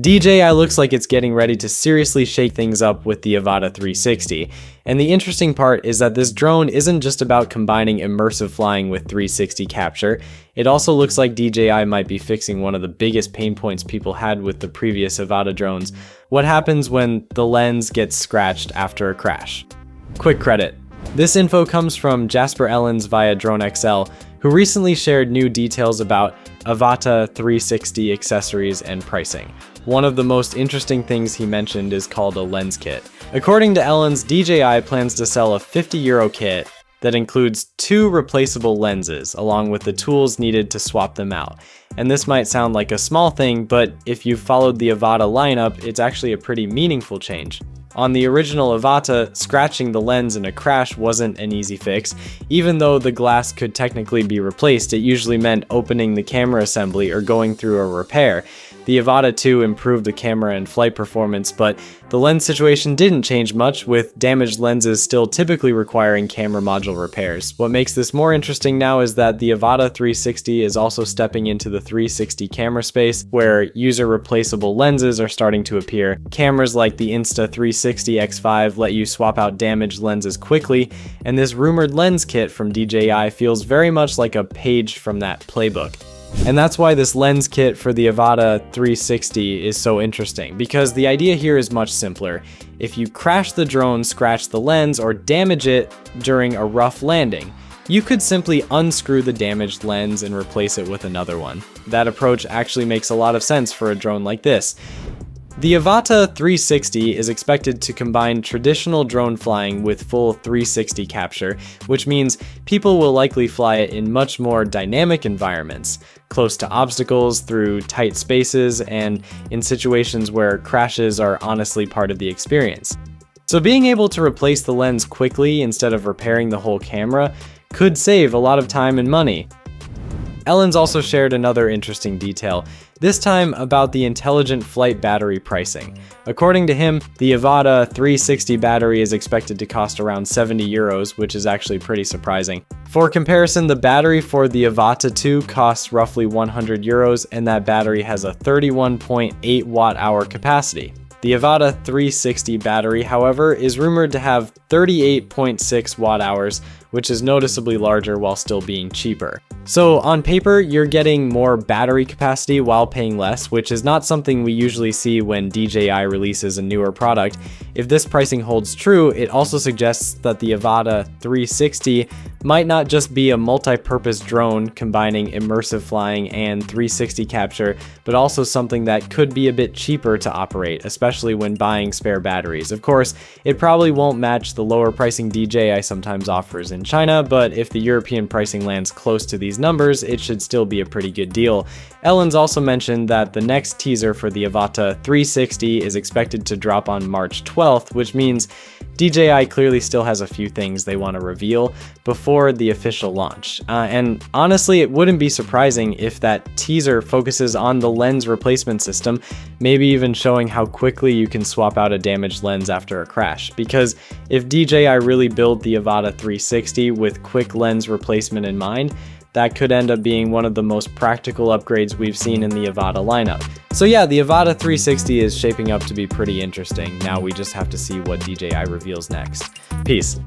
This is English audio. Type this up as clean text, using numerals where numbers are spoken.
DJI looks like it's getting ready to seriously shake things up with the Avata 360. And the interesting part is that this drone isn't just about combining immersive flying with 360 capture. It also looks like DJI might be fixing one of the biggest pain points people had with the previous Avata drones: what happens when the lens gets scratched after a crash. Quick credit. This info comes from Jasper Ellens via DroneXL, who recently shared new details about Avata 360 accessories and pricing. One of the most interesting things he mentioned is called a lens kit. According to Ellens, DJI plans to sell a €50 kit that includes 2 replaceable lenses, along with the tools needed to swap them out. And this might sound like a small thing, but if you've followed the Avata lineup, it's actually a pretty meaningful change. On the original Avata, scratching the lens in a crash wasn't an easy fix. Even though the glass could technically be replaced, it usually meant opening the camera assembly or going through a repair. The Avata 2 improved the camera and flight performance, but the lens situation didn't change much, with damaged lenses still typically requiring camera module repairs. What makes this more interesting now is that the Avata 360 is also stepping into the 360 camera space, where user-replaceable lenses are starting to appear. Cameras like the Insta360 X5 let you swap out damaged lenses quickly, and this rumored lens kit from DJI feels very much like a page from that playbook. And that's why this lens kit for the Avata 360 is so interesting, because the idea here is much simpler. If you crash the drone, scratch the lens, or damage it during a rough landing, you could simply unscrew the damaged lens and replace it with another one. That approach actually makes a lot of sense for a drone like this. The Avata 360 is expected to combine traditional drone flying with full 360 capture, which means people will likely fly it in much more dynamic environments, close to obstacles, through tight spaces, and in situations where crashes are honestly part of the experience. So being able to replace the lens quickly instead of repairing the whole camera could save a lot of time and money. Ellens also shared another interesting detail, this time about the intelligent flight battery pricing. According to him, the Avata 360 battery is expected to cost around €70, which is actually pretty surprising. For comparison, the battery for the Avata 2 costs roughly €100, and that battery has a 31.8 watt-hour capacity. The Avata 360 battery, however, is rumored to have 38.6 watt-hours, which is noticeably larger while still being cheaper. So on paper, you're getting more battery capacity while paying less, which is not something we usually see when DJI releases a newer product. If this pricing holds true, it also suggests that the Avata 360 might not just be a multi-purpose drone combining immersive flying and 360 capture, but also something that could be a bit cheaper to operate, especially when buying spare batteries. Of course, it probably won't match the lower pricing DJI sometimes offers in China, but if the European pricing lands close to these numbers, it should still be a pretty good deal. Ellens also mentioned that the next teaser for the Avata 360 is expected to drop on March 12th, which means DJI clearly still has a few things they want to reveal before the official launch. And honestly, it wouldn't be surprising if that teaser focuses on the lens replacement system, maybe even showing how quickly you can swap out a damaged lens after a crash. Because if DJI really built the Avata 360 with quick lens replacement in mind, that could end up being one of the most practical upgrades we've seen in the Avata lineup. So yeah, the Avata 360 is shaping up to be pretty interesting. Now we just have to see what DJI reveals next. Peace.